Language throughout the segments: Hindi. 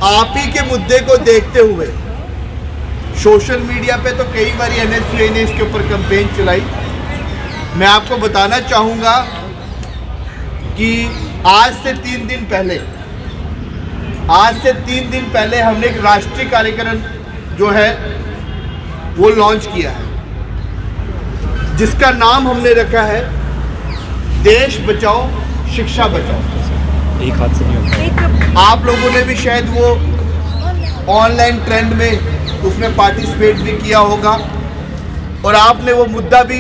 आप ही के मुद्दे को देखते हुए सोशल मीडिया पे तो कई बार एनएसयूआई ने इसके ऊपर कैंपेन चलाई। मैं आपको बताना चाहूँगा कि आज से 3 दिन पहले हमने एक राष्ट्रीय कार्यक्रम जो है वो लॉन्च किया है, जिसका नाम हमने रखा है देश बचाओ शिक्षा बचाओ। एक हाथ से नहीं होता। आप लोगों ने भी शायद वो ऑनलाइन ट्रेंड में उसमें पार्टिसिपेट भी किया होगा और आपने वो मुद्दा भी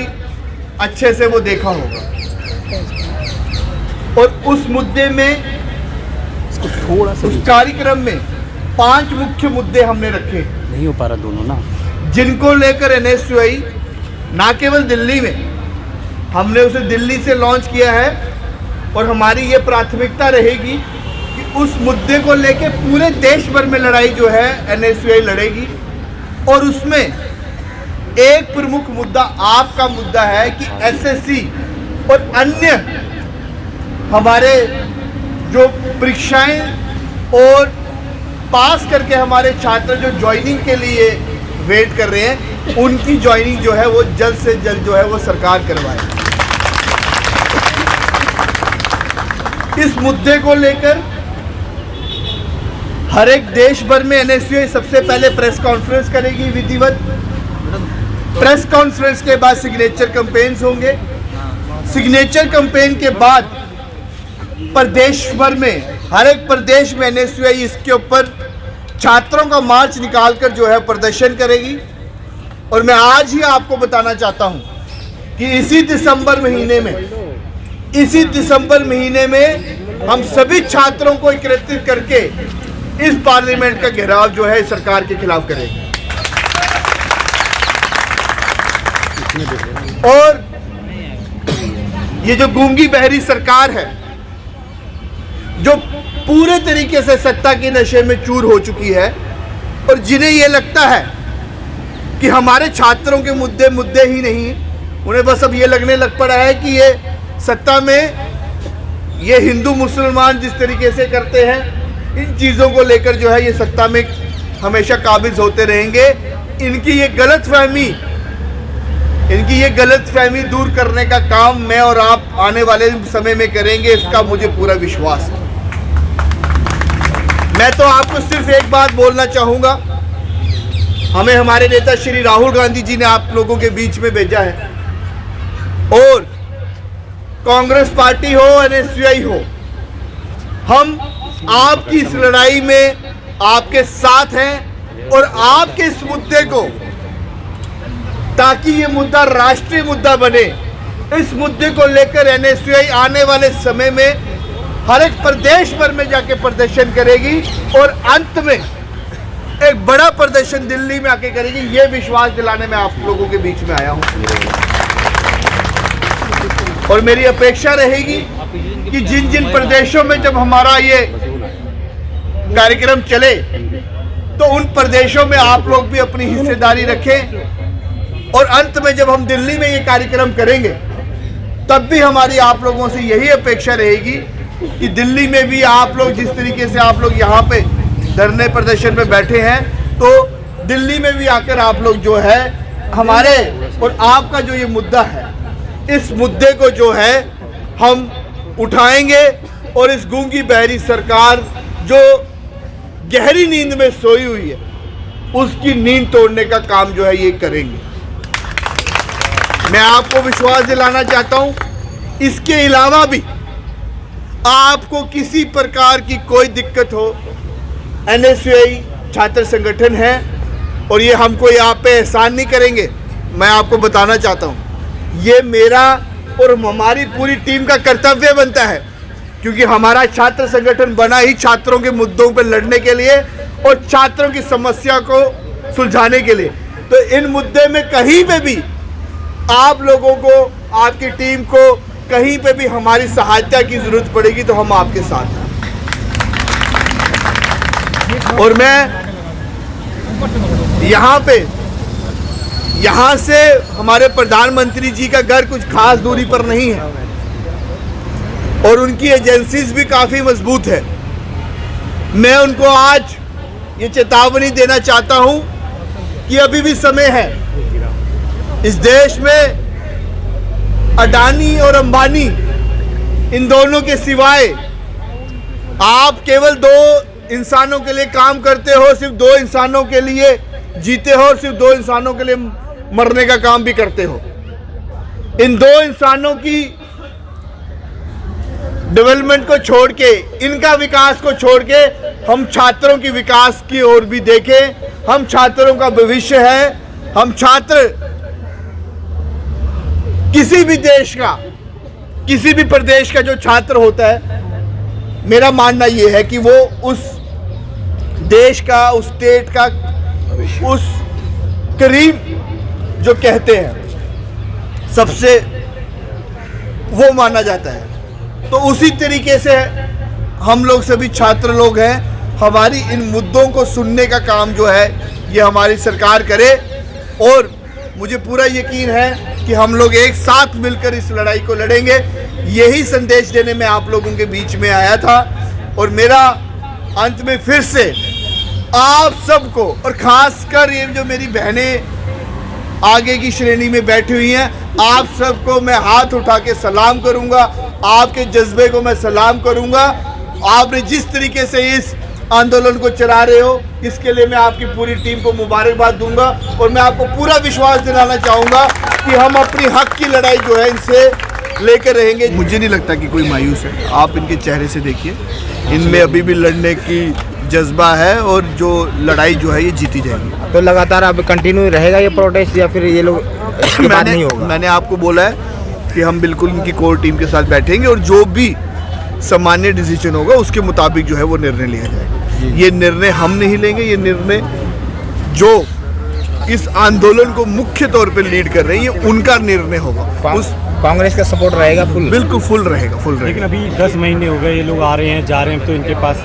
अच्छे से वो देखा होगा। और उस मुद्दे में थोड़ा सा उस कार्यक्रम में 5 मुख्य मुद्दे हमने रखे, नहीं हो पा रहा दोनों ना, जिनको लेकर एनएसयूआई ना केवल दिल्ली में, हमने उसे दिल्ली से लॉन्च किया है और हमारी ये प्राथमिकता रहेगी कि उस मुद्दे को लेकर पूरे देश भर में लड़ाई जो है एनएसयूआई लड़ेगी। और उसमें एक प्रमुख मुद्दा आपका मुद्दा है कि एसएससी और अन्य हमारे जो परीक्षाएं और पास करके हमारे छात्र जो ज्वाइनिंग के लिए वेट कर रहे हैं, उनकी ज्वाइनिंग जो है वो जल्द से जल्द जो है वो सरकार करवाए। इस मुद्दे को लेकर हर एक देश भर में एनएसयूआई सबसे पहले प्रेस कॉन्फ्रेंस करेगी विधिवत। प्रेस कॉन्फ्रेंस के बाद सिग्नेचर कैंपेन्स होंगे। सिग्नेचर कैंपेन के बाद प्रदेश भर में हर एक प्रदेश में एनएसयूआई इसके ऊपर छात्रों का मार्च निकालकर जो है प्रदर्शन करेगी। और मैं आज ही आपको बताना चाहता हूं कि इसी दिसंबर महीने में हम सभी छात्रों को एकत्रित करके इस पार्लियामेंट का घेराव जो है सरकार के खिलाफ करेंगे। और ये जो गूंगी बहरी सरकार है, जो पूरे तरीके से सत्ता के नशे में चूर हो चुकी है और जिन्हें ये लगता है कि हमारे छात्रों के मुद्दे ही नहीं, उन्हें बस अब ये लगने लग पड़ा है कि ये सत्ता में ये हिंदू मुसलमान जिस तरीके से करते हैं, इन चीज़ों को लेकर जो है ये सत्ता में हमेशा काबिज होते रहेंगे। इनकी ये गलतफहमी दूर करने का काम मैं और आप आने वाले समय में करेंगे, इसका मुझे पूरा विश्वास है। मैं तो आपको सिर्फ एक बात बोलना चाहूँगा, हमें हमारे नेता श्री राहुल गांधी जी ने आप लोगों के बीच में भेजा है और कांग्रेस पार्टी हो एनएसयूआई हो, हम आपकी इस लड़ाई में आपके साथ हैं और आपके इस मुद्दे को, ताकि ये मुद्दा राष्ट्रीय मुद्दा बने, इस मुद्दे को लेकर एनएसयूआई आने वाले समय में हर एक प्रदेश भर में जाके प्रदर्शन करेगी और अंत में एक बड़ा प्रदर्शन दिल्ली में आके करेगी। ये विश्वास दिलाने में आप लोगों के बीच में आया हूं। और मेरी अपेक्षा रहेगी कि जिन जिन प्रदेशों में जब हमारा ये कार्यक्रम चले, तो उन प्रदेशों में आप लोग भी अपनी हिस्सेदारी रखें और अंत में जब हम दिल्ली में ये कार्यक्रम करेंगे, तब भी हमारी आप लोगों से यही अपेक्षा रहेगी कि दिल्ली में भी आप लोग जिस तरीके से आप लोग यहाँ पे धरने प्रदर्शन में बैठे हैं, तो दिल्ली में भी आकर आप लोग जो है हमारे और आपका जो ये मुद्दा है, इस मुद्दे को जो है हम उठाएंगे और इस गूंगी बहरी सरकार जो गहरी नींद में सोई हुई है, उसकी नींद तोड़ने का काम जो है ये करेंगे। मैं आपको विश्वास दिलाना चाहता हूं, इसके अलावा भी आपको किसी प्रकार की कोई दिक्कत हो, एनएसयूआई छात्र संगठन है और ये हमको यहाँ पे एहसान नहीं करेंगे। मैं आपको बताना चाहता हूँ, ये मेरा और हमारी पूरी टीम का कर्तव्य बनता है, क्योंकि हमारा छात्र संगठन बना ही छात्रों के मुद्दों पर लड़ने के लिए और छात्रों की समस्या को सुलझाने के लिए। तो इन मुद्दे में कहीं पे भी आप लोगों को, आपकी टीम को कहीं पे भी हमारी सहायता की जरूरत पड़ेगी तो हम आपके साथ हैं। और मैं यहाँ से हमारे प्रधानमंत्री जी का घर कुछ खास दूरी पर नहीं है और उनकी एजेंसीज भी काफ़ी मजबूत है। मैं उनको आज ये चेतावनी देना चाहता हूं कि अभी भी समय है। इस देश में अडानी और अंबानी, इन दोनों के सिवाय आप केवल 2 इंसानों के लिए काम करते हो, सिर्फ 2 इंसानों के लिए जीते हो और सिर्फ 2 इंसानों के लिए मरने का काम भी करते हो। इन 2 इंसानों की डेवलपमेंट को छोड़ के, इनका विकास को छोड़ के हम छात्रों की विकास की ओर भी देखें। हम छात्रों का भविष्य है। हम छात्र किसी भी देश का, किसी भी प्रदेश का जो छात्र होता है, मेरा मानना यह है कि वो उस देश का, उस स्टेट का, उस करीब जो कहते हैं सबसे वो माना जाता है। तो उसी तरीके से हम लोग सभी छात्र लोग हैं। हमारी इन मुद्दों को सुनने का काम जो है ये हमारी सरकार करे और मुझे पूरा यकीन है कि हम लोग एक साथ मिलकर इस लड़ाई को लड़ेंगे। यही संदेश देने में आप लोगों के बीच में आया था और मेरा अंत में फिर से आप सबको, और खासकर ये जो मेरी बहनें आगे की श्रेणी में बैठी हुई हैं, आप सबको मैं हाथ उठा के सलाम करूंगा। आपके जज्बे को मैं सलाम करूंगा। आपने जिस तरीके से इस आंदोलन को चला रहे हो, इसके लिए मैं आपकी पूरी टीम को मुबारकबाद दूंगा और मैं आपको पूरा विश्वास दिलाना चाहूँगा कि हम अपनी हक की लड़ाई जो है इनसे लेकर रहेंगे। मुझे नहीं लगता कि कोई मायूस है। आप इनके चेहरे से देखिए, इनमें अभी भी लड़ने की जज्बा है और जो लड़ाई जो है ये जीती जाएगी। तो लगातार अब कंटिन्यू रहेगा ये प्रोटेस्ट या फिर ये लोग इसके बाद नहीं होगा? मैंने आपको बोला है कि हम बिल्कुल इनकी कोर टीम के साथ बैठेंगे और जो भी सामान्य डिसीजन होगा उसके मुताबिक जो है वो निर्णय लिया जाएगा। ये निर्णय हम नहीं लेंगे, ये निर्णय जो इस आंदोलन को मुख्य तौर पे लीड कर रहे हैं ये उनका निर्णय होगा। उस कांग्रेस का सपोर्ट रहेगा फुल? बिल्कुल फुल रहेगा, फुल रहेगा। लेकिन अभी 10 महीने हो गए ये लोग आ रहे हैं, जा रहे हैं, तो इनके पास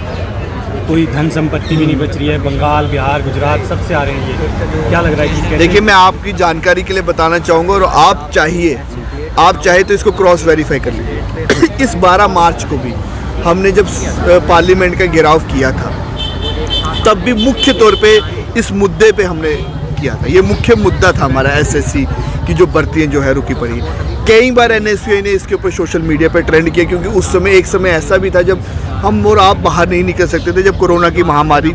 कोई धन संपत्ति भी नहीं बच रही है। बंगाल, बिहार, गुजरात सबसे आ रहे हैं ये। क्या लग रहा है कि देखिए, मैं आपकी जानकारी के लिए बताना चाहूँगा और आप चाहे तो इसको क्रॉस वेरीफाई कर लीजिए। इस 12 मार्च को भी हमने जब पार्लियामेंट का घेराव किया था तब भी मुख्य तौर पे इस मुद्दे पे हमने किया था। ये मुख्य मुद्दा था हमारा, एसएससी की जो भर्तियाँ जो है रुकी पड़ी। कई बार एनएसयूआई ने इसके ऊपर सोशल मीडिया पे ट्रेंड किया क्योंकि उस समय एक समय ऐसा भी था जब हम और आप बाहर नहीं निकल सकते थे, जब कोरोना की महामारी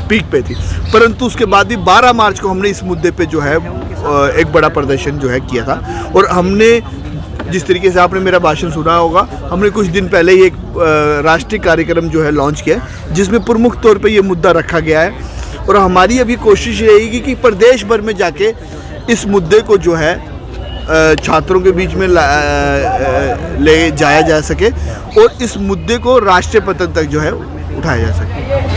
पीक पे थी। परंतु उसके बाद भी 12 मार्च को हमने इस मुद्दे पे जो है एक बड़ा प्रदर्शन जो है किया था और हमने, जिस तरीके से आपने मेरा भाषण सुना होगा, हमने कुछ दिन पहले ही एक राष्ट्रीय कार्यक्रम जो है लॉन्च किया जिसमें प्रमुख तौर पे ये मुद्दा रखा गया है और हमारी अभी कोशिश रहेगी कि प्रदेश भर में जाके इस मुद्दे को जो है छात्रों के बीच में ले जाया जा सके और इस मुद्दे को राष्ट्रीय पटल तक जो है उठाया जा सके।